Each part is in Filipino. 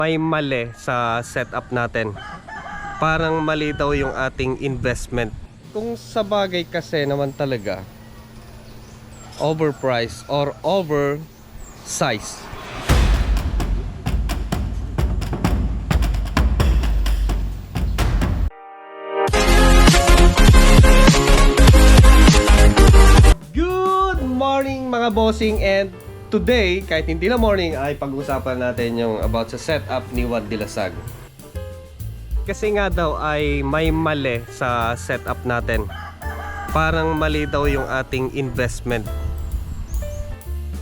May mali sa setup natin. Parang mali daw yung ating investment. Kung sa bagay kasi naman talaga, overpriced or oversized. Good morning mga bossing, and today, kahit hindi na morning, ay pag-usapan natin yung about sa setup ni Juan Dilasag. Kasi nga daw ay may mali sa setup natin. Parang mali daw yung ating investment.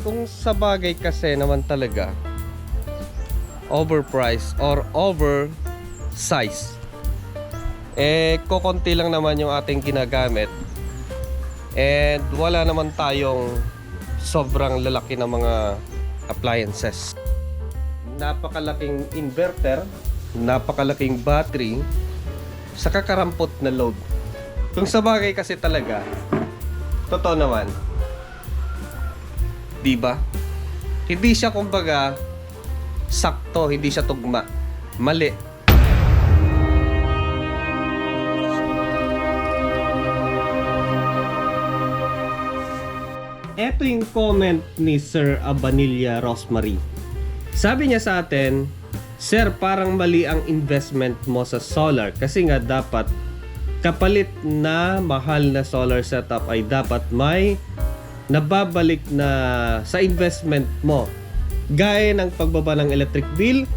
Kung sa bagay kasi naman talaga, overpriced or oversized. Kokonti lang naman yung ating ginagamit. And wala naman tayong sobrang lalaki ng mga appliances. Napakalaking inverter, napakalaking battery, sa kakarampot na load. Kung sa bagay kasi talaga, totoo naman, diba? Hindi siya kumbaga sakto, hindi siya tugma. Mali. Ito yung comment ni Sir Abanilla Rosemary. Sabi niya sa atin, Sir, parang mali ang investment mo sa solar kasi nga dapat kapalit na mahal na solar setup ay dapat may nababalik na sa investment mo. Gaya ng pagbaba ng electric bill,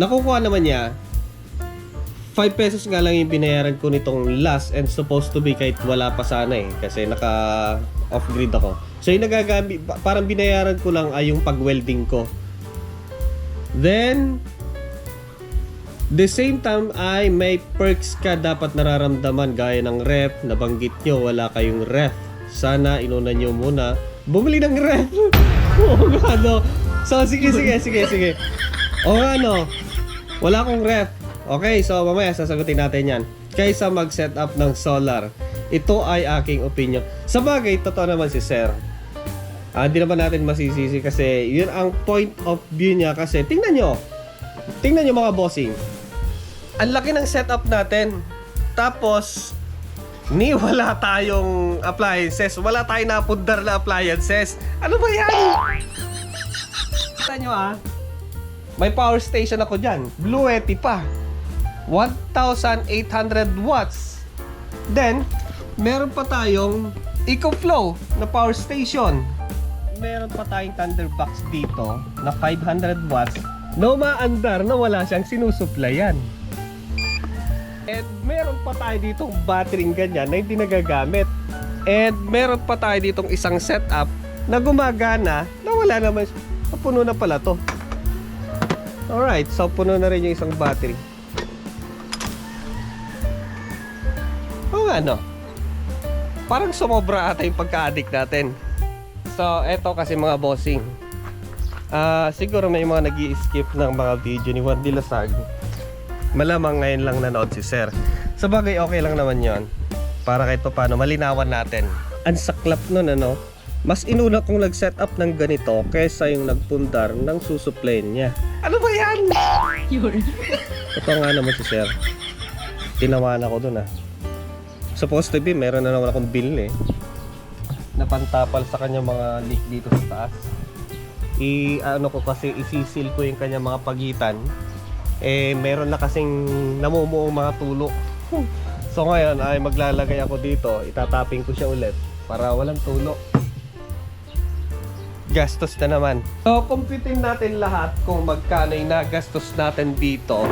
nakukuha naman niya 5 pesos nga lang yung binayaran ko nitong last and supposed to be kahit wala pa sana kasi naka off-grid ako. So yung nagagamit, parang binayaran ko lang ay yung pag-welding ko. Then, the same time ay may perks ka dapat nararamdaman gaya ng ref. Nabanggit nyo, wala kayong ref. Sana inuna nyo muna bumili ng ref. Oo nga no. So sige. O nga no, wala akong ref. Okay, so mamaya sasagutin natin yan. Kaysa mag-set up ng solar, ito ay aking opinion. Sa bagay, totoo naman si Sir. Hindi naman natin masisisi kasi yun ang point of view niya. Kasi tingnan nyo mga bossing, ang laki ng setup natin. Tapos wala tayong appliances, wala tayong napundar na appliances. Ano ba yan? Tingnan nyo may power station ako dyan, Blue Yeti pa, 1,800 watts. Then meron pa tayong EcoFlow na power station. Meron pa tayong Thunderbox dito na 500 watts. No maandar na wala siyang sinusuplayan. And meron pa tayo ditong battery ganyan na hindi nagagamit. And meron pa tayo ditong isang setup na gumagana na wala naman. Puno na pala to. Alright, so puno na rin yung isang battery. O nga no, parang sumobra ata yung pagka-addict natin. So eto kasi mga bossing, siguro may mga nag-i-skip ng mga video ni Juan Dilasag. Malamang ngayon lang nanood si Sir. Sa bagay okay lang naman yon, para kahit pa paano malinawan natin. Ang saklap nun mas inuna kong nag-set up ng ganito kaysa yung nagpundar ng susuplayin niya. Ano ba yan? Ito nga naman si Sir, tinamaan ako dun Supposed to be, meron na naman akong bill napantapal sa kanya mga leak dito sa taas. Isisil ko yung kanya mga pagitan. Meron na kasing namumuong mga tulo. So ngayon ay maglalagay ako dito, itatapping ko siya ulit para walang tulo. Gastos na naman. So computing natin lahat kung magkano yung nagastos natin dito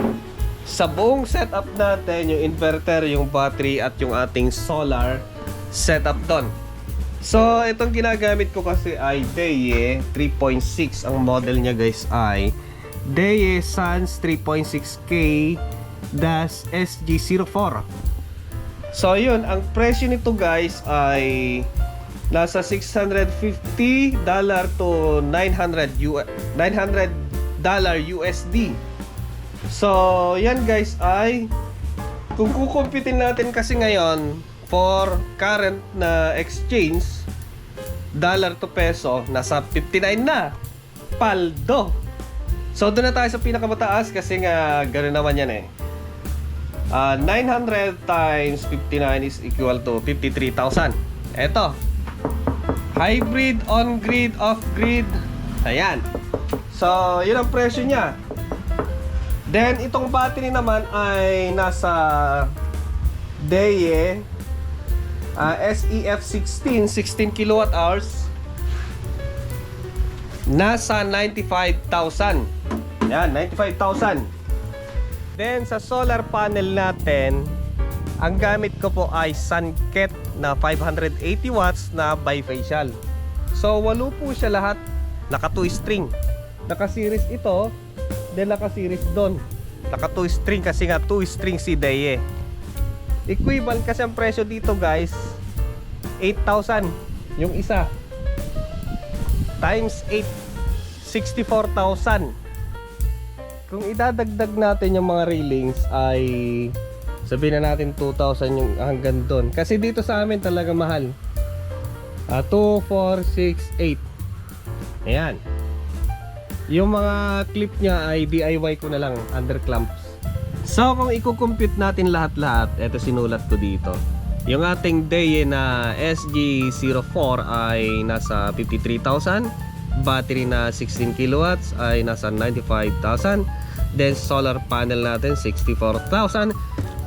sa buong setup natin, yung inverter, yung battery at yung ating solar setup doon. So itong ginagamit ko kasi ay Deye 3.6. Ang model niya guys ay Deye Sans 3.6K-SG04. So yun, ang presyo nito guys ay nasa $650 to $900 USD. So yan guys ay kung kukumpitin natin kasi ngayon for current na exchange, dollar to peso, nasa 59 na. Paldo. So doon na tayo sa pinakamataas kasi nga gano'n naman yan eh. 900 times 59 is equal to 53,000. Eto. Hybrid, on-grid, off-grid. Ayan. So, yun ang presyo niya. Then, itong battery naman ay nasa DEYE SEF16, 16 kilowatt hours. Nasa 95,000. Yan, 95,000. Then sa solar panel natin, ang gamit ko po ay Sunket na 580 watts na bifacial. So walo po siya lahat, naka 2 string. Naka series ito, then naka series doon. Naka 2 string kasi nga 2 string si DEYE. Equivalent kasi ang presyo dito guys, 8,000 yung isa. Times 8, 64,000. Kung idadagdag natin yung mga railings ay sabihin na natin 2,000 yung hanggang doon. Kasi dito sa amin talaga mahal. 2, 4, 6, 8. Ayan. Yung mga clip niya ay DIY ko na lang, under clamps. So kung i-compute natin lahat-lahat, eto sinulat ko dito. Yung ating DEYE na SG04 ay nasa 53,000. Battery na 16 kilowatts ay nasa 95,000. Then solar panel natin 64,000.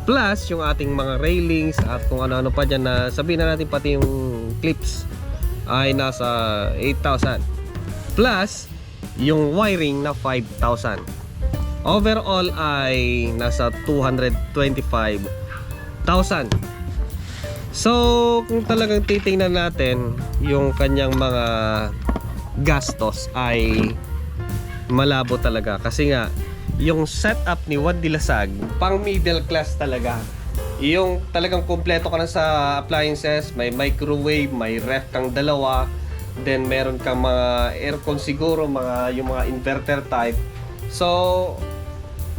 Plus yung ating mga railings at kung ano-ano pa dyan na sabihin na natin pati yung clips ay nasa 8,000. Plus yung wiring na 5,000. Overall ay nasa 225,000. So kung talagang titingnan natin yung kanyang mga gastos ay malabo talaga kasi nga yung setup ni Juan de Lasag pang middle class talaga. Yung talagang kumpleto ka na sa appliances, may microwave, may ref kang dalawa, then meron kang mga aircon siguro, yung mga inverter type. So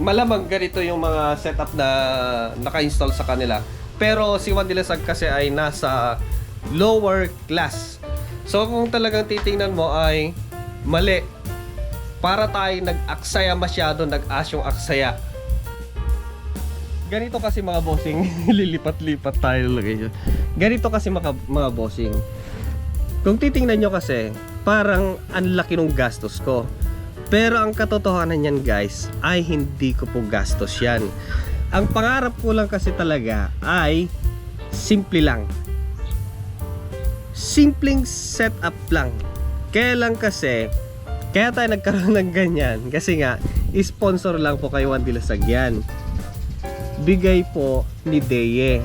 malamang ganito yung mga setup na naka-install sa kanila. Pero si Juan de Lasag kasi ay nasa lower class. So kung talagang titingnan mo ay mali. Para tayo nag-aksaya masyado, nag-as yung aksaya. Ganito kasi mga bossing, lilipat-lipat tayo lagay dyan. Ganito kasi mga bossing. Kung titingnan nyo kasi, parang ang laki ng gastos ko. Pero ang katotohanan yan guys, ay hindi ko po gastos yan. Ang pangarap ko lang kasi talaga ay simple lang. Simpleng setup lang. Kaya lang kasi, kaya tayo nagkaroon ng ganyan. Kasi nga, sponsor lang po kay Juan de Lasag yan. Bigay po ni DEYE.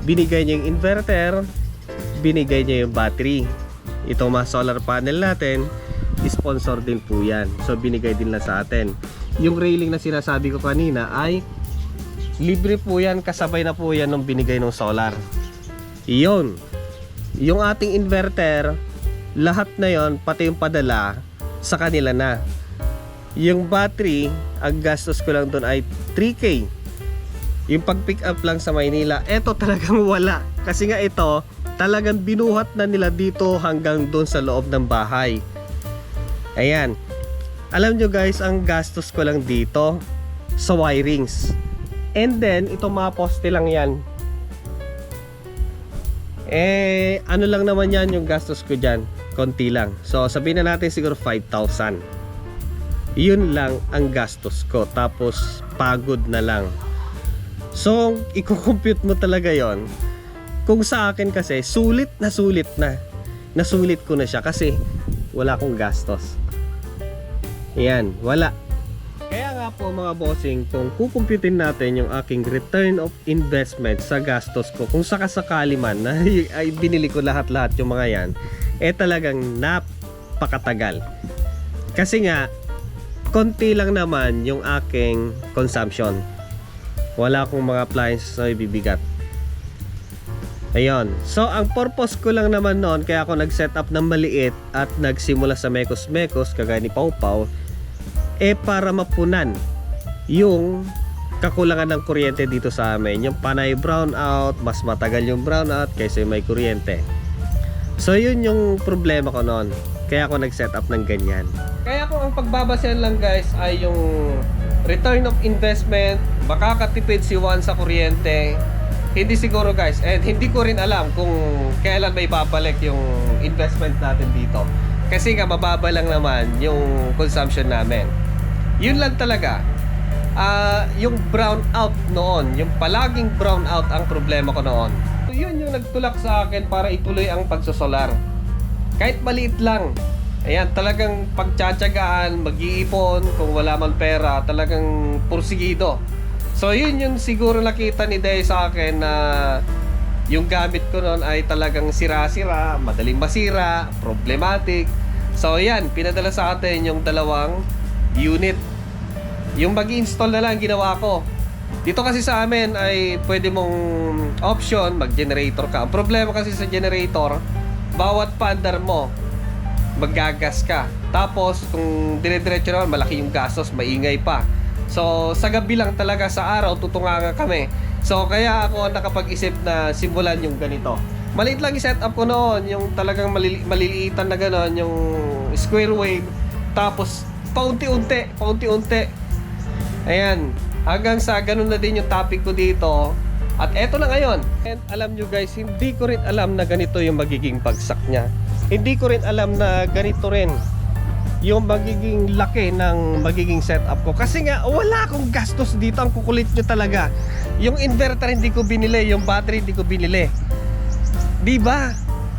Binigay niya yung inverter, binigay niya yung battery. Itong mga solar panel natin, sponsor din po yan. So binigay din lang sa atin. Yung railing na sinasabi ko kanina ay libre po yan, kasabay na po yan nung binigay ng solar. Iyon. Yung ating inverter, lahat na yon, pati yung padala, sa kanila na. Yung battery, ang gastos ko lang doon ay 3K. Yung pag pick up lang sa Maynila, eto talagang wala. Kasi nga ito, talagang binuhat na nila dito hanggang doon sa loob ng bahay. Ayan. Alam nyo guys, ang gastos ko lang dito sa wirings. And then, itong mga poste lang yan. Ano lang naman yan yung gastos ko dyan. Konti lang. So, sabihin na natin siguro 5,000. Yun lang ang gastos ko. Tapos, pagod na lang. So, i-compute mo talaga yon. Kung sa akin kasi, sulit na. Nasulit ko na siya kasi wala akong gastos. Yan, wala. Kaya nga po mga bossing, kung kukumputin natin yung aking return of investment sa gastos ko, kung sakasakali man na ay binili ko lahat-lahat yung mga yan, talagang napakatagal. Kasi nga, konti lang naman yung aking consumption. Wala akong mga appliances na ibibigat. Ayun. So, ang purpose ko lang naman noon, kaya ako nag-set up ng maliit at nagsimula sa mekos-mekos, kagaya ni Pau Pau, para mapunan yung kakulangan ng kuryente dito sa amin. Yung panay brownout, mas matagal yung brownout kaysa may kuryente. So yun yung problema ko noon. Kaya ako nag-set up ng ganyan. Kaya kung ang ang pagbabasehan lang guys ay yung return of investment, makakatipid si Juan sa kuryente. Hindi siguro guys, and hindi ko rin alam kung kailan may babalik yung investment natin dito. Kasi nga mababa lang naman yung consumption namin. Yun lang talaga. Yung brown out noon, yung palaging brown out ang problema ko noon. So yun yung nagtulak sa akin para ituloy ang pagsosolar. Kahit maliit lang. Ayan, talagang pagtsatsagaan, mag-iipon, kung wala man pera, talagang pursigido. So yun yung siguro nakita ni Day sa akin na yung gamit ko noon ay talagang sira-sira, madaling masira, problematic. So yan, pinadala sa atin yung 2 unit. Yung mag-install na lang ginawa ko. Dito kasi sa amin ay pwede mong option, mag-generator ka. Ang problema kasi sa generator, bawat paandar mo, maggagas ka. Tapos kung dire-diretso naman, malaki yung gastos, maingay pa. So sa gabi lang talaga, sa araw tutungangan kami. So kaya ako nakapag-isip na simulan yung ganito. Maliit lang i-setup ko noon, yung talagang maliliitan na gano'n, yung square wave. Tapos paunti-unti. Ayan, hanggang sa ganun na din yung topic ko dito. At eto na ngayon. And alam nyo guys, hindi ko rin alam na ganito yung magiging bagsak niya. Hindi ko rin alam na ganito rin yung magiging laki ng magiging setup ko. Kasi nga, wala akong gastos dito. Ang kukulit nyo talaga. Yung inverter hindi ko binili, yung battery hindi ko binili. Diba?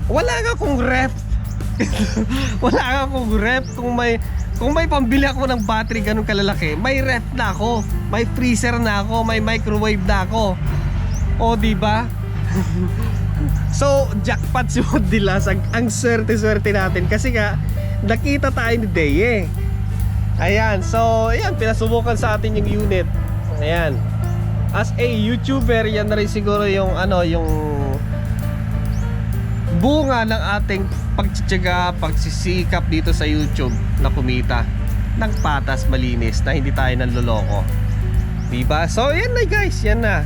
Wala nga akong ref. Wala nga akong ref. Kung may pambili ako ng battery ganun kalalaki, may ref na ako, may freezer na ako, may microwave na ako. O diba? So, jackpot si Wandilasag. Ang swerte-swerte natin kasi nga nakita tayo ni Day Ayan, so ayan, pinasubukan sa atin yung unit. Ayan. As a YouTuber, yan na rin siguro yung yung bunga ng ating pagtsitsaga, pagsisikap dito sa YouTube na kumita ng patas malinis na hindi tayo nanloloko. Diba? So yan na guys, yan na.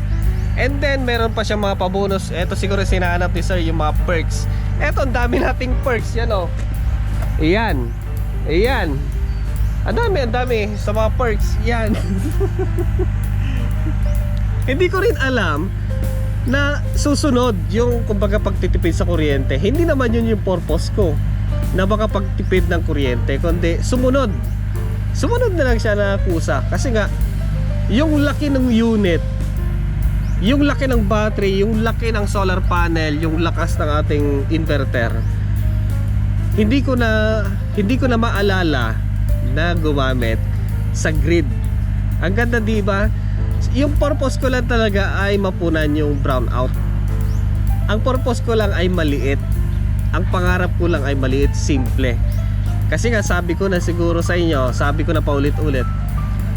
And then meron pa siyang mga pabonus. Ito siguro sinahanap ni sir, yung mga perks. Ito, ang dami nating perks. Yan o. Ayan. Ayan. Ang dami sa mga perks. Yan. Hindi ko rin alam na susunod yung kumbaga pagtitipid sa kuryente. Hindi naman yun yung purpose ko na baka pagtipid ng kuryente, kundi sumunod na lang siya na kusa. Kasi nga yung laki ng unit, yung laki ng battery, yung laki ng solar panel, yung lakas ng ating inverter, hindi ko na maalala na gumamit sa grid. Ang ganda, diba? Yung purpose ko lang talaga ay mapunan yung brownout. Ang purpose ko lang ay maliit. Ang pangarap ko lang ay maliit, simple. Kasi nga sabi ko na siguro sa inyo, sabi ko na paulit-ulit,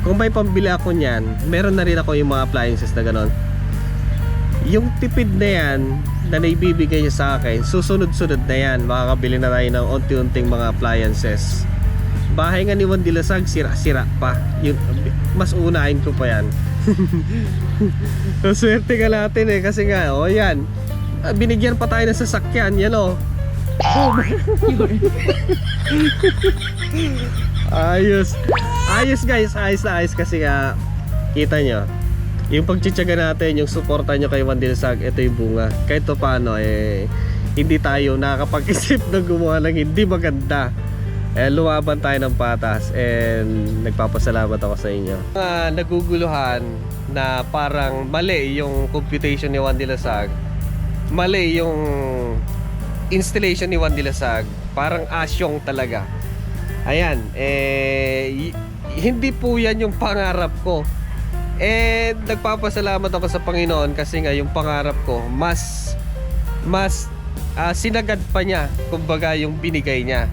kung may pambili ako niyan, meron na rin ako yung mga appliances na ganon. Yung tipid na yan na naibibigay niya sa akin, susunod-sunod na yan. Makakabili na tayo ng unti-unting mga appliances. Bahay nga ni Wandilasag, sira-sira pa. Yung, mas unahin ko pa yan. So, swerte ka natin kasi nga, yan, binigyan pa tayo ng sasakyan, yan ayos guys, ayos kasi nga kita nyo yung pagtsitsaga natin, yung suporta nyo kay Wandilasag, ito yung bunga. Kahit to paano hindi tayo nakakapag-isip na gumawa ng hindi maganda. Lumaban tayo ng patas, and nagpapasalamat ako sa inyo. Naguguluhan na parang mali yung computation ni Wandilasag, mali yung installation ni Wandilasag, parang asyong talaga. Ayan, hindi po yan yung pangarap ko. Nagpapasalamat ako sa Panginoon kasi nga yung pangarap ko mas sinagad pa niya, kumbaga yung binigay niya.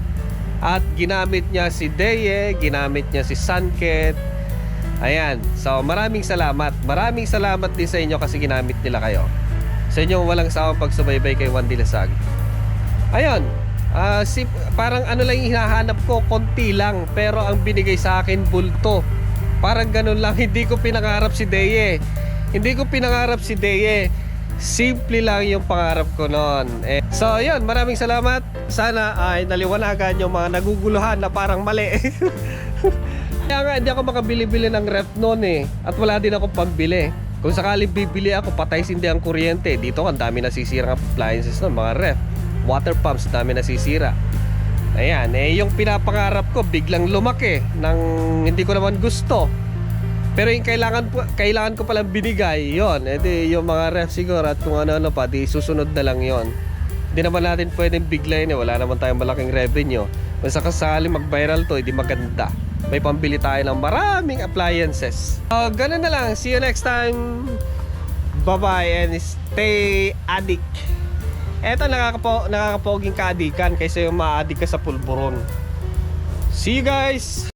At ginamit niya si Deye, ginamit niya si Sanket. Ayan, so maraming salamat. Maraming salamat din sa inyo kasi ginamit nila kayo. Sa inyo walang sawang pagsubaybay kay Wandilasag. Ayun, parang ano lang yung hinahanap ko, konti lang, pero ang binigay sa akin bulto. Parang ganun lang. Hindi ko pinangarap si Deye. Simple lang yung pangarap ko noon. So yun, maraming salamat. Sana ay naliwanagan yung mga naguguluhan na parang mali. Kaya nga hindi ako makabili-bili ng ref noon at wala din ako pambili. Kung sakaling bibili ako, patay sindi ang kuryente. Dito ang dami nasisira ng appliances noon, mga ref. Water pumps, dami nasisira. Ayan, yung pinapangarap ko biglang lumaki nang hindi ko naman gusto. Pero yung kailangan ko palang binigay, yon. Yung mga ref siguro at kung ano-ano pa, di susunod na lang yon. Hindi naman natin pwedeng biglayin wala naman tayong malaking revenue. Kung sakasali mag-viral to, hindi maganda. May pambili tayo ng maraming appliances. Ganun na lang. See you next time. Bye-bye and stay addict. Eto, nakakapoging ka-addikan kaysa yung ma-addict ka sa pulburon. See you guys!